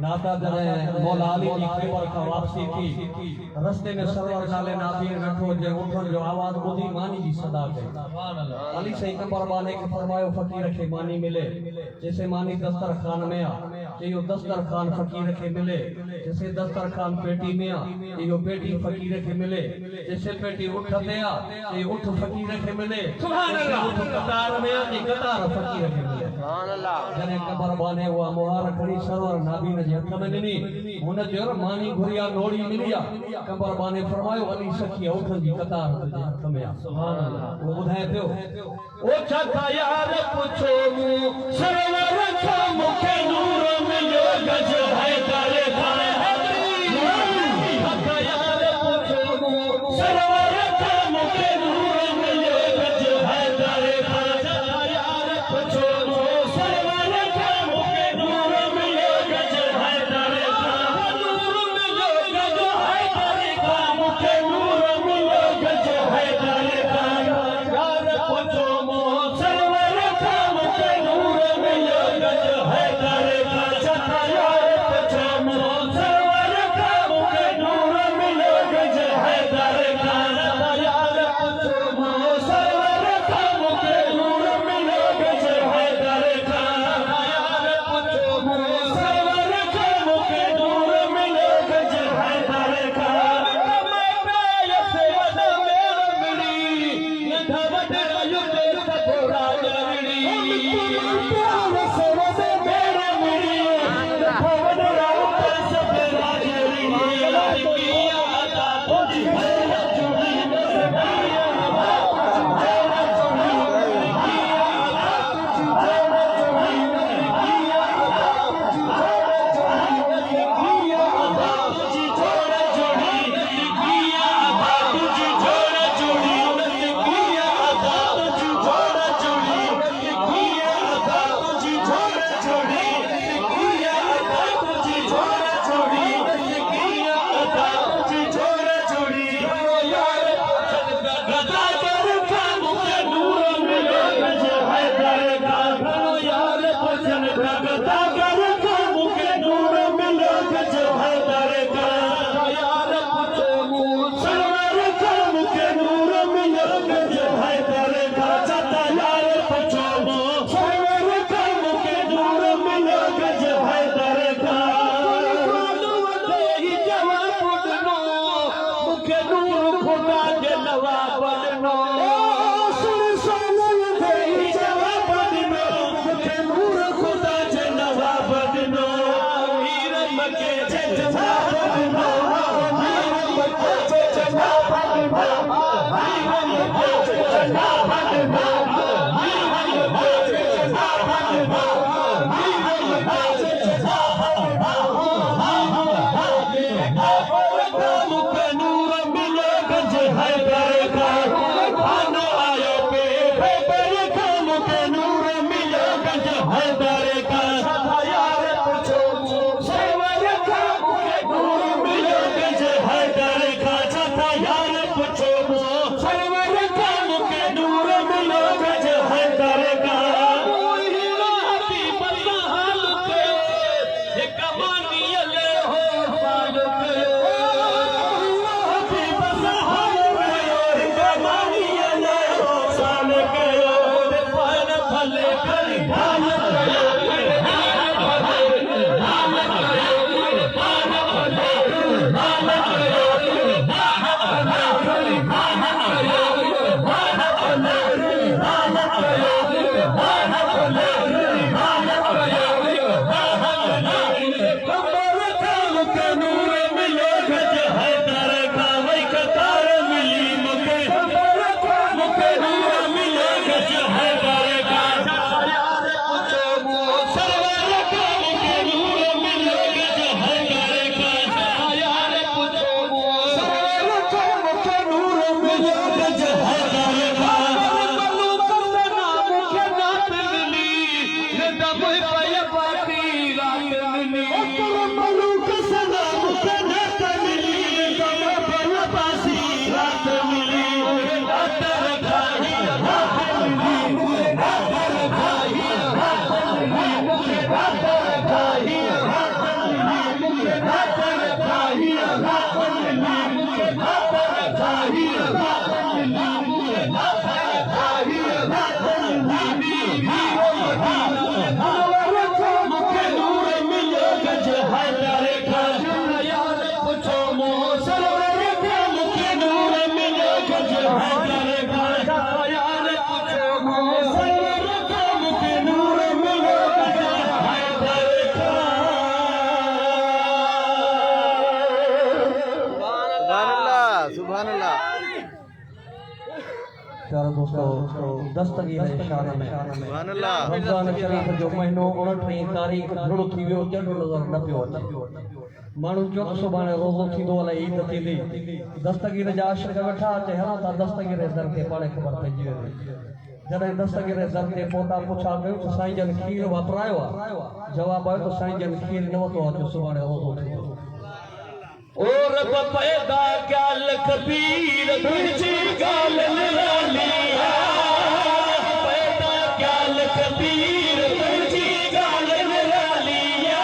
नाता जॾहिं मौला अली जी ख़ैबर खां वापसी थी रस्ते में सरवर नाले नाज़ीर वेठो जे उठण जो आवाज़ ॿुधी मानी जी सदा कई। अली सईं कमर बाने खे फरमायो फ़कीर खे मानी मिले। जैसे मानी दस्तरखान में आ इहो दस्तरखान फ़कीर खे मिले। जैसे दस्तरखान पेटी में आ इहो पेटी फ़कीर खे मिले। जैसे पेटी उठ ते आ इहो उठ फ़कीर खे मिले। सुभान अल्लाह। उठ कतार में आ कतार फ़कीर खे मिले। सुभान अल्लाह। जॾहिं कमर बाने उहा मुहार खणी सरवर नाबीन जे हथ में ॾिनी हुन जो मानी घुरिया नोड़ी मिली आ। कमर बाने फरमायो अली सखी उठन जी कतार तुंहिंजे हथ में आ। सुभान अल्लाह। वो ॿुधाए पियो ओ छा था यार पुछो मूं सरवर खां मूंखे नूर मिलियो गज है तारे थाने था यार पुछो मूं सरवर खां मूंखे नूर मिलियो गज है तारे थाने यार पुछो मूं सरवर खां मूंखे नूर मिलियो गज है तारे थाने नूर मिलियो गज है तारे खां मूंखे नूर मिलियो गज है तारे थाने यार पुछो मूं सरवर खां मूंखे नूर मिलियो गज है तारे थाने यार पुछो मूं सरवर खां मूंखे नूर मिलियो गज है तारे थाने यार खुदा के नवाब नो सुन दे जवाब नो मुखे नूर खुदा के नवाब नो वीर मके जवाब नो वीर मके जवाब नो वीर मके जवाब नो वीर मके जवाब नो प्यारे दोस्तों दस्तगीर शान में रमज़ान शरीफ जो महीनो 29 तारीख़ शुरू थी वियो चंड नज़र न पियो अचे माण्हू चौक सुभाणे रोज़ो थींदो अलाए ईद थींदी दस्तगीर जा आशिक़ वेठा अचे हलो था दस्तगीर दर ते पाणे ख़बर पइजी वेंदी जॾहिं दस्तगीर दर ते पहुता पुछा कयो त साईं जन खीर वापरायो आहे जवाब आयो त साईं जन खीर न वरितो अचे सुभाणे रोज़ो थींदो ओ रब पैदा क्या लखबीर तुझी गाल निरालिया पैदा क्या लखबीर तुझी गाल निरालिया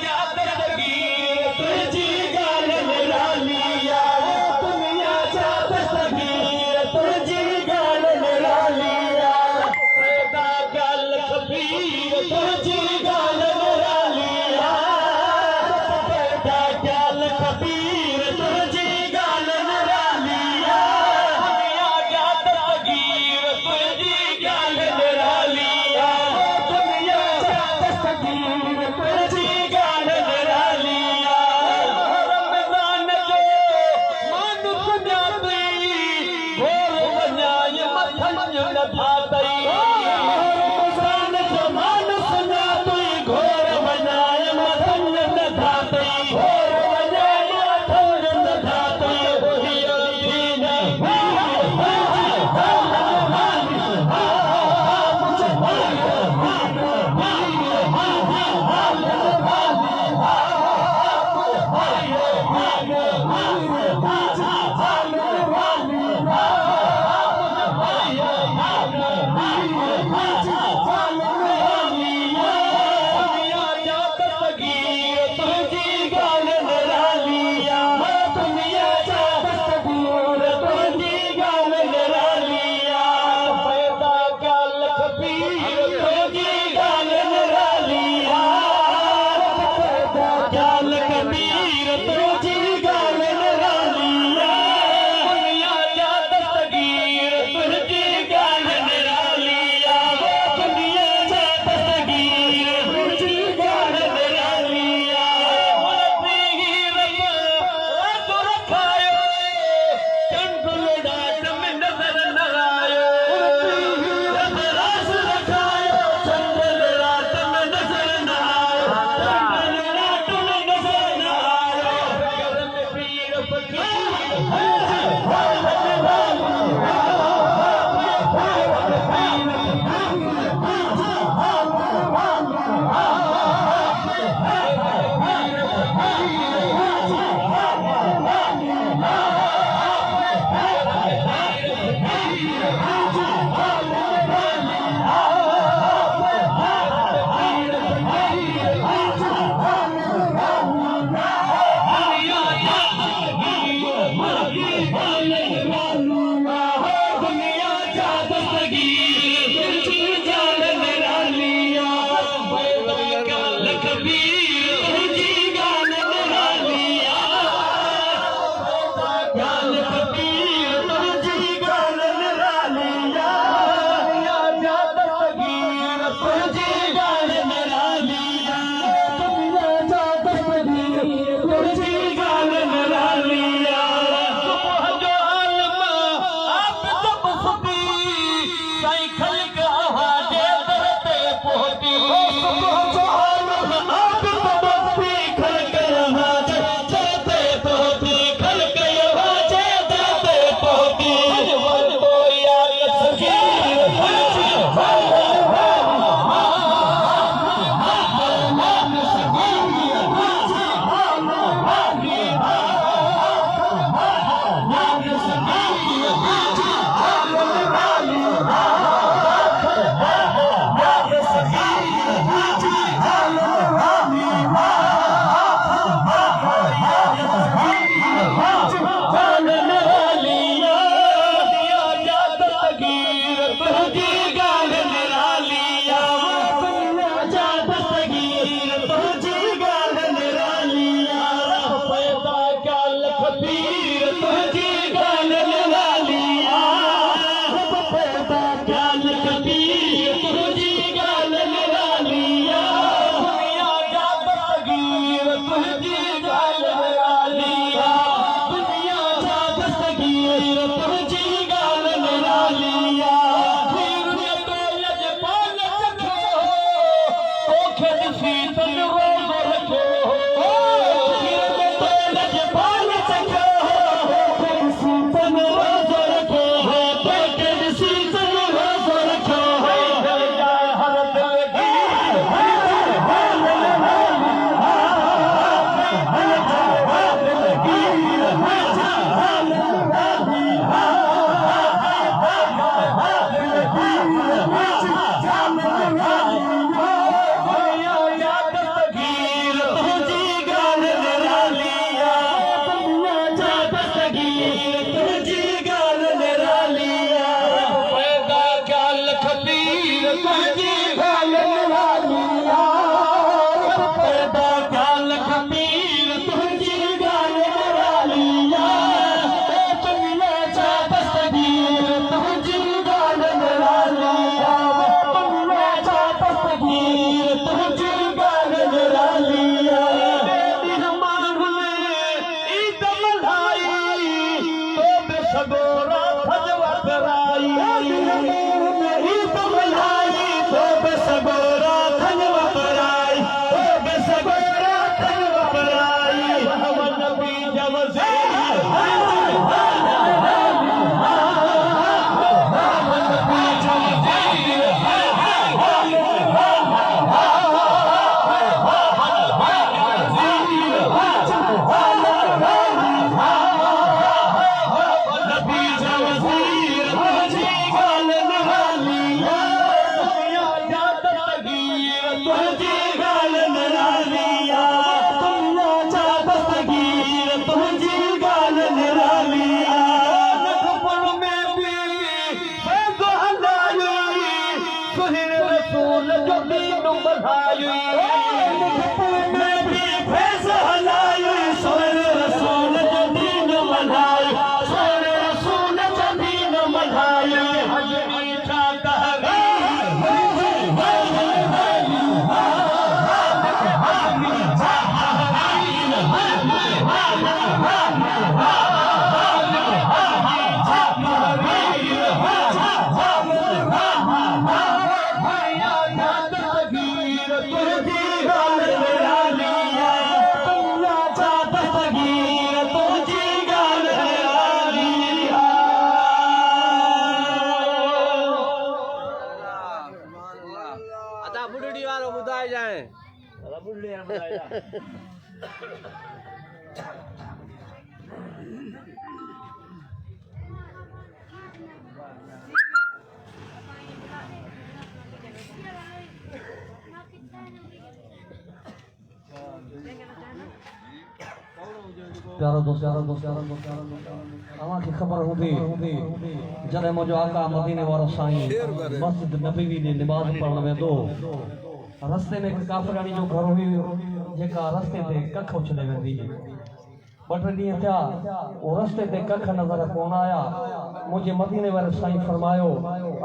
क्या दस्तगीर तुझी गाल निरालिया दुनिया जा दस्तगीर तुझी गाल निरालिया पैदा क्या लखबीर तुझी गाल निरालिया कबीर तुझी गाल निरालिया दुनिया क्या दस्तगीर तुझी गाल निरालिया दुनिया क्या दस्तगीर तुझी गाल निरालिया रमज़ान जो मान सुञातई घोर वञाए मथन न थातई रमज़ान जो मान सुञातई घोर वञाए मथन न थातई प्यारो दोस्त अवां खे ख़बर हूंदी जॾहिं मुंहिंजो आका मदीने वारो साईं मस्जिद नबवी में निमाज़ पढ़ण वेंदो रस्ते में हिकु काफ़िराणी जो घर हुई जेका रस्ते ते कख उछले वेंदी ॿ टे ॾींहं थिया उहो रस्ते ते कख नज़र कोन आया मुंहिंजे मदीने वारे साईं फरमायो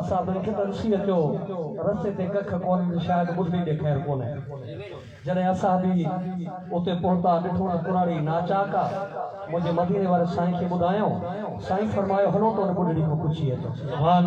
असां ॿिनि खे त ॾिसी अचो रस्ते ते कख कोन्हे शायदि ॿुधणी ॾेखार कोन्हे जॾहिं असां बि उते पहुता ॾिठो न पुराणी नाचाक आहे मुंहिंजे मदीने वारे साईं खे ॿुधायो साईं फरमायो हलो तो ॿुधणी खां पुछी अचो सुभान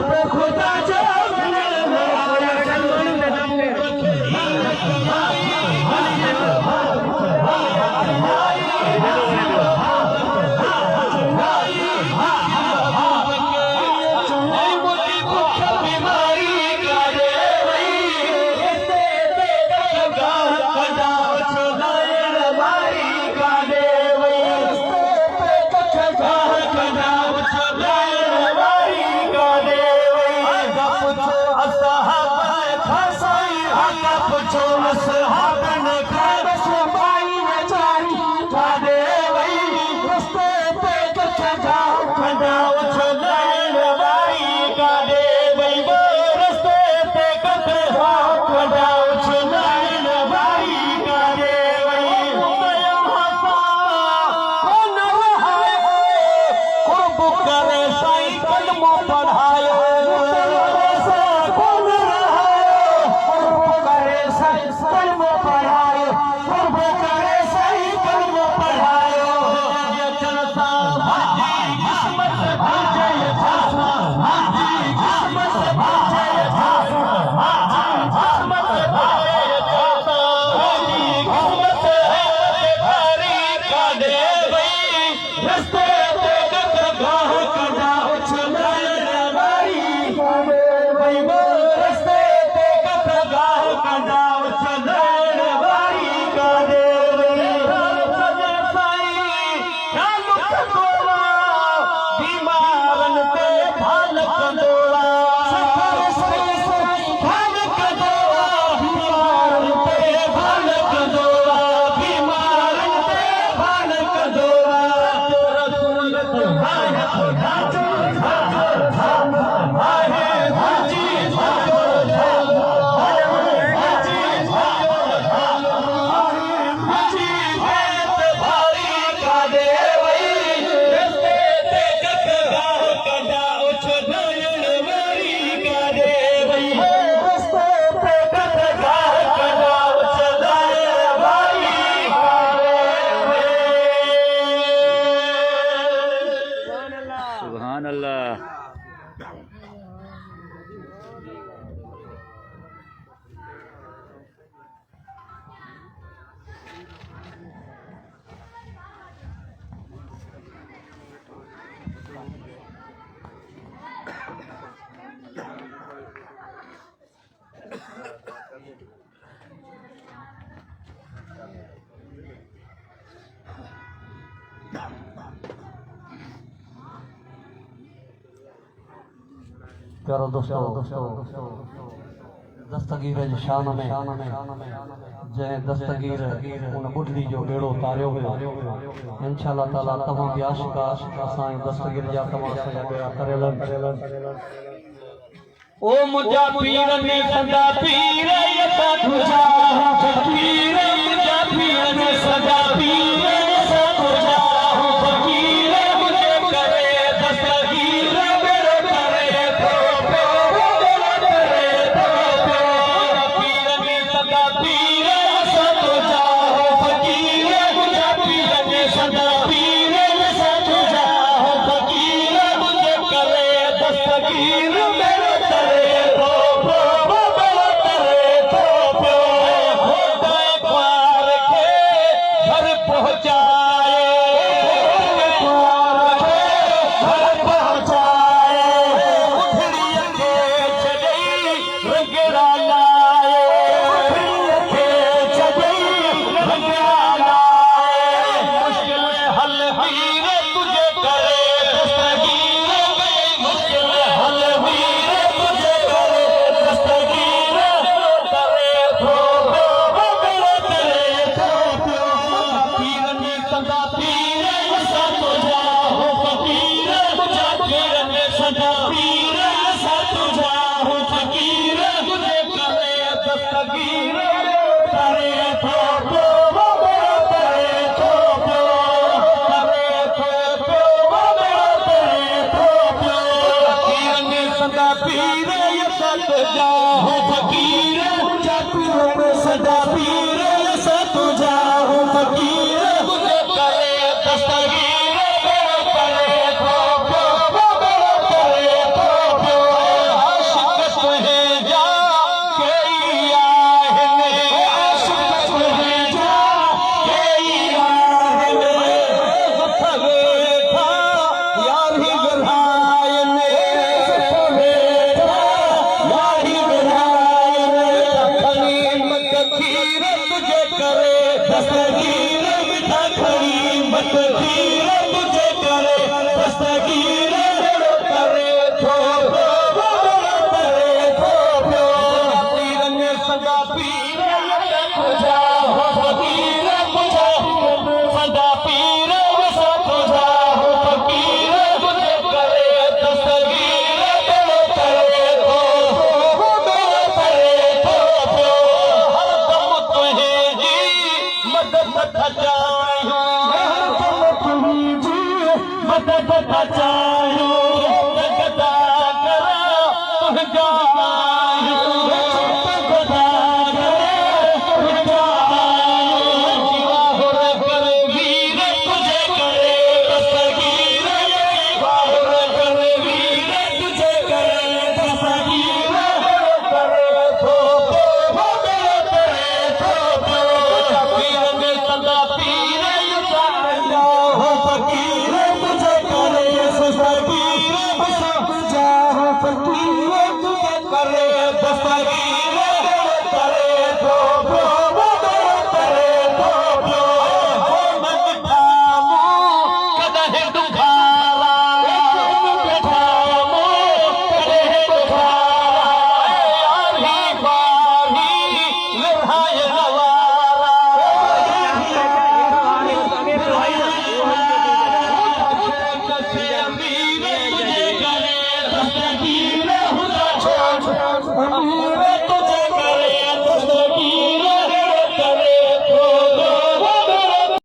खुदा जाम प्यारो दोस्तों दस्तगीर जी शान में जंहिं दस्तगीर उन बुढ़ड़ी जो बेड़ो तारियो हुयो इंशाअल्लाह ताला तमाम भी आशिका असांजे दस्तगीर जा तमाम असांजा बेड़ा करेलन ओ मुझा पीर ने सदा पीर यता तुझा फकीर मुझा पीर ने सदा पीर यता तुझा फकीर मुझे करे दस्तगीर बेड़ो करे तो बेड़ो करे तो पीर ने सदा पीर यता तुझा फकीर मुझा पीर ने सदा पीर यता तुझा फकीर मुझे करे दस्तगीर जा